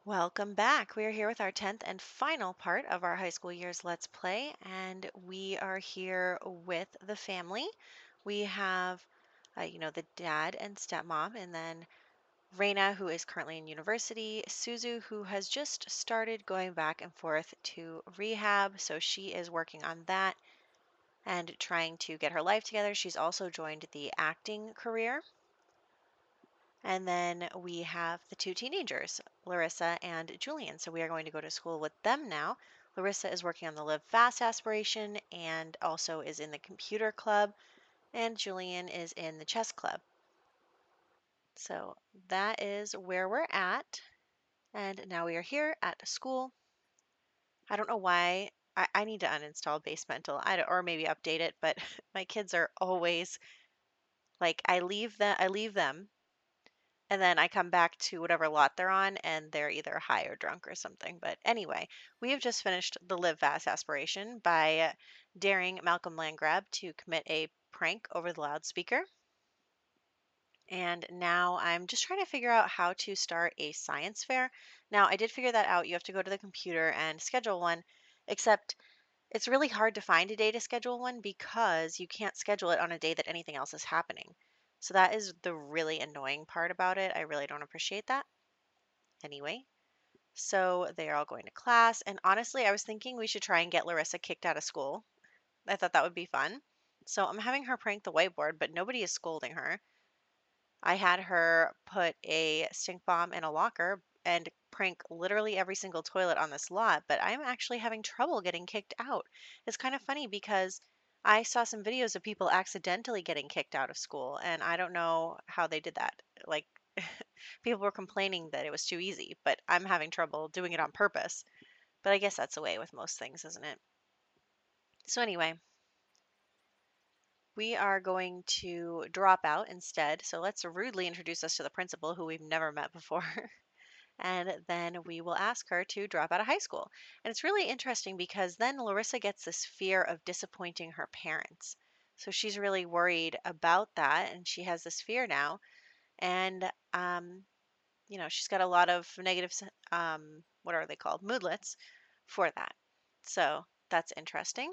Welcome back. We are here with our 10th and final part of our high school years Let's Play, and we are here with the family. We have, the dad and stepmom, and then Reina, who is currently in university, Suzu, who has just started going back and forth to rehab, so she is working on that and trying to get her life together. She's also joined the acting career. And then we have the two teenagers, Larissa and Julian. So we are going to go to school with them now. Larissa is working on the Live Fast aspiration and also is in the computer club, and Julian is in the chess club. So that is where we're at. And now we are here at school. I don't know why. I need to uninstall Basemental or maybe update it, but my kids are always like I leave them and then I come back to whatever lot they're on and they're either high or drunk or something. But anyway, we have just finished the Live Fast aspiration by daring Malcolm Landgrab to commit a prank over the loudspeaker. And now I'm just trying to figure out how to start a science fair. Now, I did figure that out. You have to go to the computer and schedule one, except it's really hard to find a day to schedule one because you can't schedule it on a day that anything else is happening. So that is the really annoying part about it. I really don't appreciate that. Anyway, so they are all going to class. And honestly, I was thinking we should try and get Larissa kicked out of school. I thought that would be fun. So I'm having her prank the whiteboard, but nobody is scolding her. I had her put a stink bomb in a locker and prank literally every single toilet on this lot, but I'm actually having trouble getting kicked out. It's kind of funny because I saw some videos of people accidentally getting kicked out of school, and I don't know how they did that. Like, people were complaining that it was too easy, but I'm having trouble doing it on purpose. But I guess that's the way with most things, isn't it? So, anyway, we are going to drop out instead. So, let's rudely introduce us to the principal, who we've never met before. And then we will ask her to drop out of high school. And it's really interesting because then Larissa gets this fear of disappointing her parents. So she's really worried about that, and she has this fear now. And she's got a lot of negative, what are they called? Moodlets for that. So that's interesting.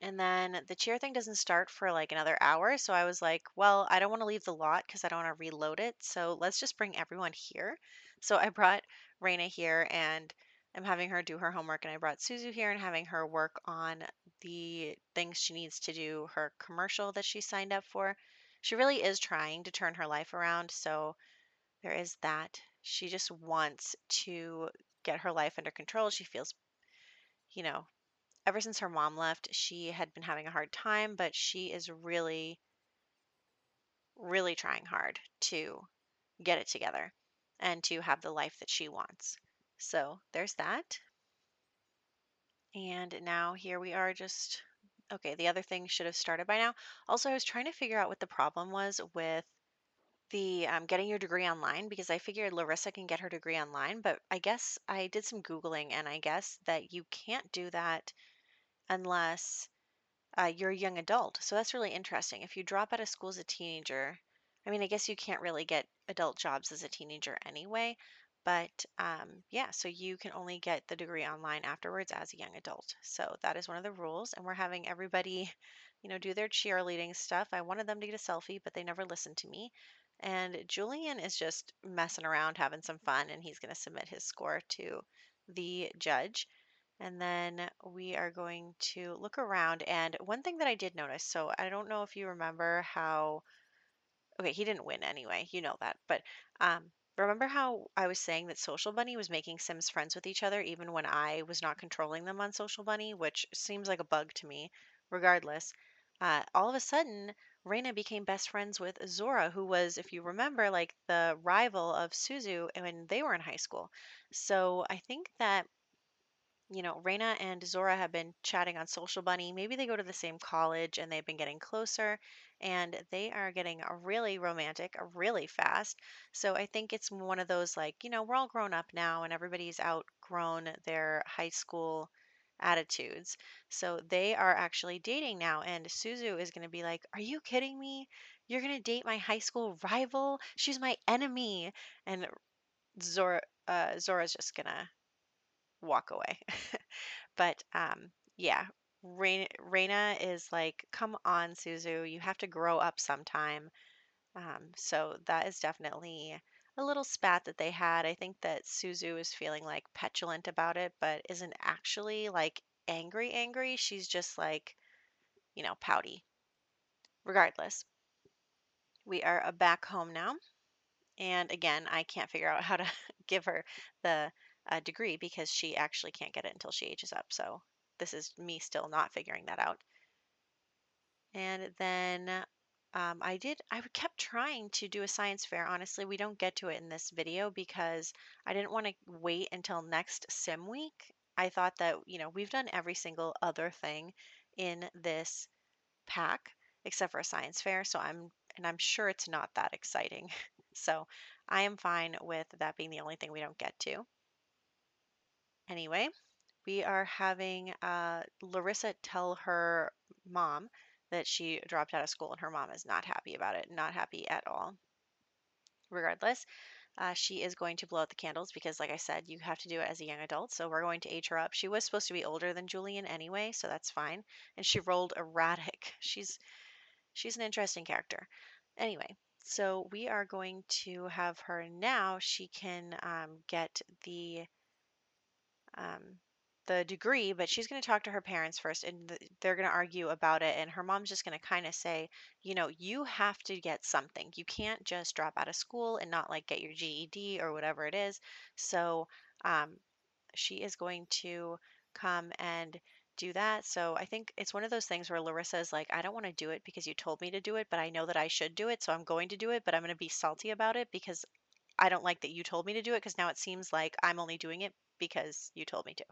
And then the cheer thing doesn't start for like another hour. So I was like, well, I don't want to leave the lot because I don't want to reload it. So let's just bring everyone here. So I brought Raina here and I'm having her do her homework. And I brought Suzu here and having her work on the things she needs to do, her commercial that she signed up for. She really is trying to turn her life around. So there is that. She just wants to get her life under control. She feels, you know, ever since her mom left, she had been having a hard time, but she is really, really trying hard to get it together and to have the life that she wants. So there's that. And now here we are just, okay, the other thing should have started by now. Also, I was trying to figure out what the problem was with the getting your degree online because I figured Larissa can get her degree online, but I guess I did some Googling and I guess that you can't do that unless you're a young adult. So that's really interesting. If you drop out of school as a teenager, I mean, I guess you can't really get adult jobs as a teenager anyway. But yeah, so you can only get the degree online afterwards as a young adult. So that is one of the rules. And we're having everybody, do their cheerleading stuff. I wanted them to get a selfie, but they never listened to me. And Julian is just messing around, having some fun, and he's going to submit his score to the judge. And then we are going to look around. And one thing that I did notice, so I don't know if you remember how, okay, he didn't win anyway, you know that. But remember how I was saying that Social Bunny was making Sims friends with each other even when I was not controlling them on Social Bunny, which seems like a bug to me, regardless. All of a sudden, Reina became best friends with Zora, who was, if you remember, like the rival of Suzu when they were in high school. So I think that Reina and Zora have been chatting on Social Bunny. Maybe they go to the same college and they've been getting closer and they are getting really romantic really fast. So I think it's one of those like, we're all grown up now and everybody's outgrown their high school attitudes. So they are actually dating now. And Suzu is going to be like, are you kidding me? You're going to date my high school rival? She's my enemy. And Zora Zora's just gonna walk away. But yeah, Reina is like, come on, Suzu, you have to grow up sometime. So that is definitely a little spat that they had. I think that Suzu is feeling like petulant about it, but isn't actually like angry, angry. She's just like, pouty. Regardless, we are back home now. And again, I can't figure out how to give her the degree because she actually can't get it until she ages up. So this is me still not figuring that out. And then I kept trying to do a science fair. Honestly, we don't get to it in this video because I didn't want to wait until next sim week. I thought that, we've done every single other thing in this pack except for a science fair. I'm sure it's not that exciting. So I am fine with that being the only thing we don't get to. Anyway, we are having Larissa tell her mom that she dropped out of school, and her mom is not happy about it, not happy at all. Regardless, she is going to blow out the candles because, like I said, you have to do it as a young adult. So we're going to age her up. She was supposed to be older than Julian anyway, so that's fine. And she rolled erratic. She's an interesting character. Anyway, so we are going to have her now. She can get um, the degree, but she's going to talk to her parents first, and they're going to argue about it. And her mom's just going to kind of say, you have to get something. You can't just drop out of school and not like get your GED or whatever it is. So um, she is going to come and do that. So I think it's one of those things where Larissa is like, I don't want to do it because you told me to do it, but I know that I should do it, so I'm going to do it, but I'm going to be salty about it because I don't like that you told me to do it because now it seems like I'm only doing it because you told me to,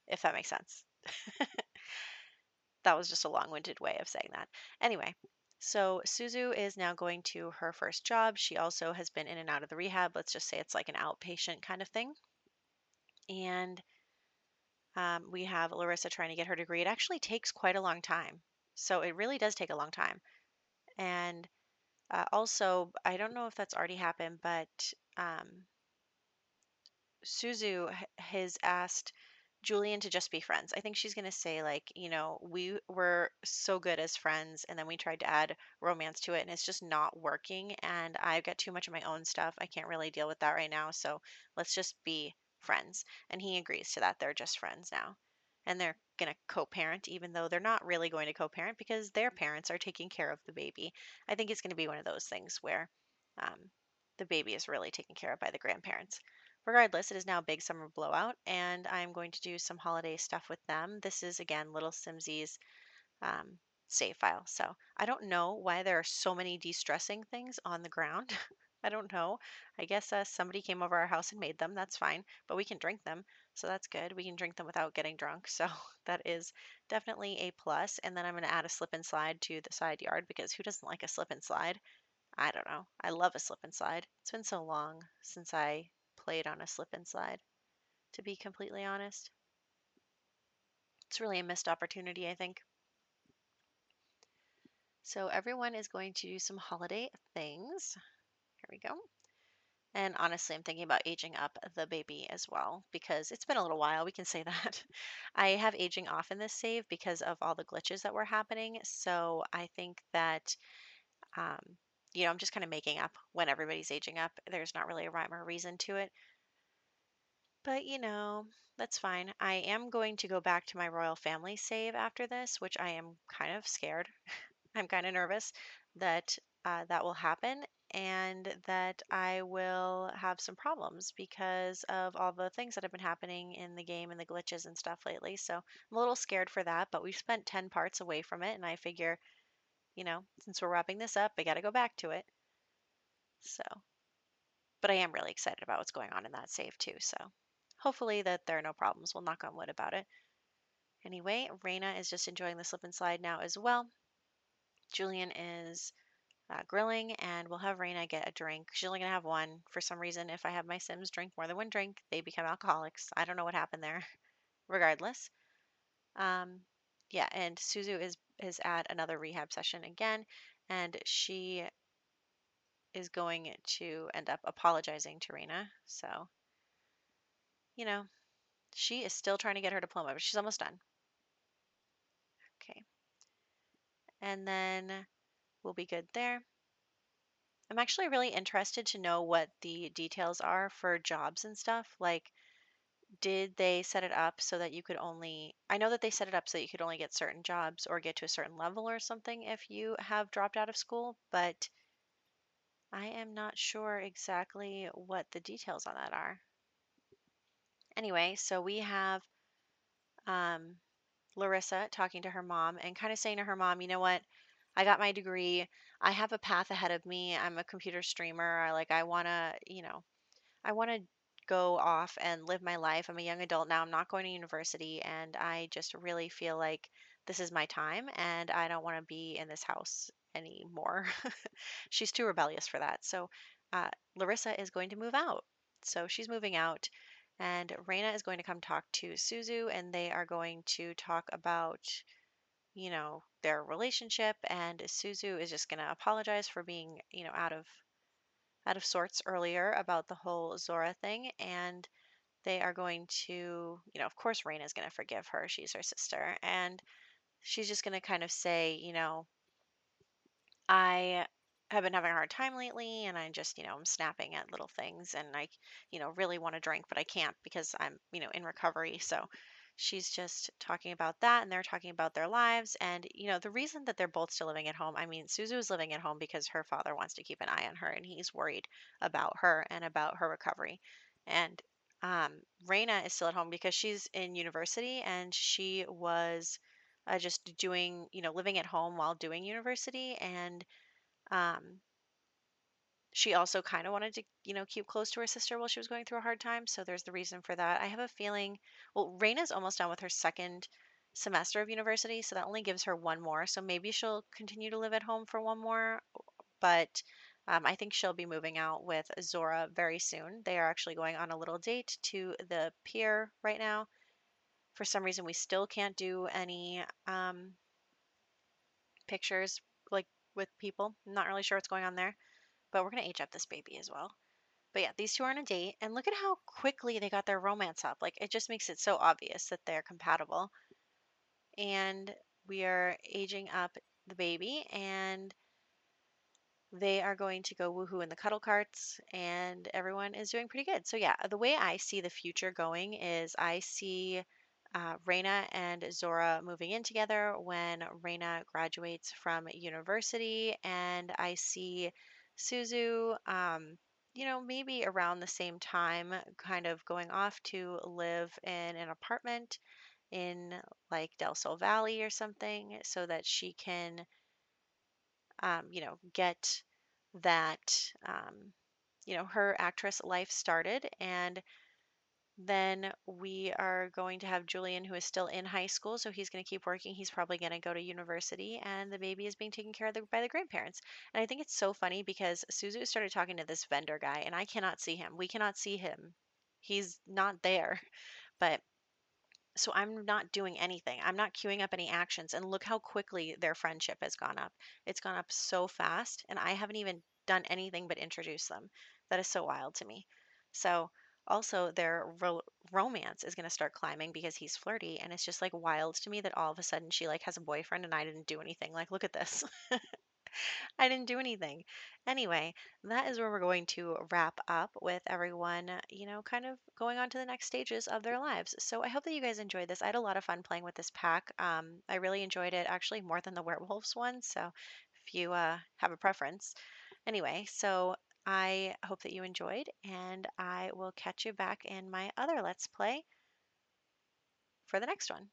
if that makes sense. That was just a long-winded way of saying that. Anyway, so Suzu is now going to her first job. She also has been in and out of the rehab. Let's just say it's like an outpatient kind of thing. And we have Larissa trying to get her degree. It actually takes quite a long time. So it really does take a long time. And also, I don't know if that's already happened, but um, Suzu has asked Julian to just be friends. I think she's going to say, like, we were so good as friends, and then we tried to add romance to it, and it's just not working. And I've got too much of my own stuff. I can't really deal with that right now. So let's just be friends. And he agrees to that. They're just friends now. And they're going to co parent, even though they're not really going to co parent because their parents are taking care of the baby. I think it's going to be one of those things where um, the baby is really taken care of by the grandparents. Regardless, it is now Big Summer Blowout, and I'm going to do some holiday stuff with them. This is, again, Little Simsie's um, save file. So I don't know why there are so many de-stressing things on the ground. I don't know. I guess somebody came over our house and made them. That's fine. But we can drink them. So that's good. We can drink them without getting drunk. So that is definitely a plus. And then I'm going to add a slip and slide to the side yard because who doesn't like a slip and slide? I don't know. I love a slip and slide. It's been so long since I played on a slip and slide, to be completely honest. It's really a missed opportunity, I think. So everyone is going to do some holiday things. Here we go. And honestly, I'm thinking about aging up the baby as well because it's been a little while. We can say that. I have aging off in this save because of all the glitches that were happening. So I think that, um, I'm just kind of making up when everybody's aging up. There's not really a rhyme or reason to it. But, that's fine. I am going to go back to my royal family save after this, which I am kind of scared. I'm kind of nervous that that will happen and that I will have some problems because of all the things that have been happening in the game and the glitches and stuff lately. So I'm a little scared for that, but we've spent 10 parts away from it, and I figure, since we're wrapping this up, I got to go back to it. So, but I am really excited about what's going on in that save too. So hopefully that there are no problems. We'll knock on wood about it. Anyway, Reina is just enjoying the slip and slide now as well. Julian is grilling, and we'll have Reina get a drink. She's only going to have one. For some reason, if I have my Sims drink more than one drink, they become alcoholics. I don't know what happened there. Regardless. Um, yeah, and Suzu is at another rehab session again, and she is going to end up apologizing to Reina. So you know, she is still trying to get her diploma, but she's almost done. Okay. And then we'll be good there. I'm actually really interested to know what the details are for jobs and stuff. Like, did they set it up so that you could only, I know that they set it up so that you could only get certain jobs or get to a certain level or something if you have dropped out of school, but I am not sure exactly what the details on that are. Anyway, so we have um, Larissa talking to her mom and kind of saying to her mom, you know what? I got my degree. I have a path ahead of me. I'm a computer streamer. I want to, I want to go off and live my life. I'm a young adult now. I'm not going to university. And I just really feel like this is my time and I don't want to be in this house anymore. She's too rebellious for that. So Larissa is going to move out. So she's moving out. And Raina is going to come talk to Suzu, and they are going to talk about, their relationship. And Suzu is just going to apologize for being, out of sorts earlier about the whole Zora thing. And they are going to, of course, Raina is going to forgive her. She's her sister. And she's just going to kind of say, I have been having a hard time lately, and I just, I'm snapping at little things, and I, really want to drink, but I can't because I'm, in recovery. So she's just talking about that, and they're talking about their lives. And, the reason that they're both still living at home, I mean, Suzu is living at home because her father wants to keep an eye on her, and he's worried about her and about her recovery. And Reina is still at home because she's in university, and she was just doing, living at home while doing university. And um, she also kind of wanted to, keep close to her sister while she was going through a hard time. So there's the reason for that. I have a feeling, well, Raina's almost done with her second semester of university, so that only gives her one more. So maybe she'll continue to live at home for one more, but I think she'll be moving out with Zora very soon. They are actually going on a little date to the pier right now. For some reason, we still can't do any pictures like with people. I'm not really sure what's going on there, but we're going to age up this baby as well. But yeah, these two are on a date, and look at how quickly they got their romance up. Like, it just makes it so obvious that they're compatible. And we are aging up the baby, and they are going to go woohoo in the cuddle carts, and everyone is doing pretty good. So, yeah, the way I see the future going is I see Reina and Zora moving in together when Reina graduates from university, and I see Suzu, maybe around the same time, kind of going off to live in an apartment in like Del Sol Valley or something so that she can get that, her actress life started. And then we are going to have Julian, who is still in high school. So he's going to keep working. He's probably going to go to university. And the baby is being taken care of by the grandparents. And I think it's so funny because Suzu started talking to this vendor guy, and I cannot see him. We cannot see him. He's not there. But so I'm not doing anything. I'm not queuing up any actions. And look how quickly their friendship has gone up. It's gone up so fast, and I haven't even done anything but introduce them. That is so wild to me. So also their romance is going to start climbing because he's flirty, and it's just like wild to me that all of a sudden she like has a boyfriend and I didn't do anything. Like, look at this. I didn't do anything. Anyway, that is where we're going to wrap up with everyone, kind of going on to the next stages of their lives. So I hope that you guys enjoyed this. I had a lot of fun playing with this pack. I really enjoyed it, actually, more than the werewolves one. So if you have a preference. Anyway, so I hope that you enjoyed, and I will catch you back in my other Let's Play for the next one.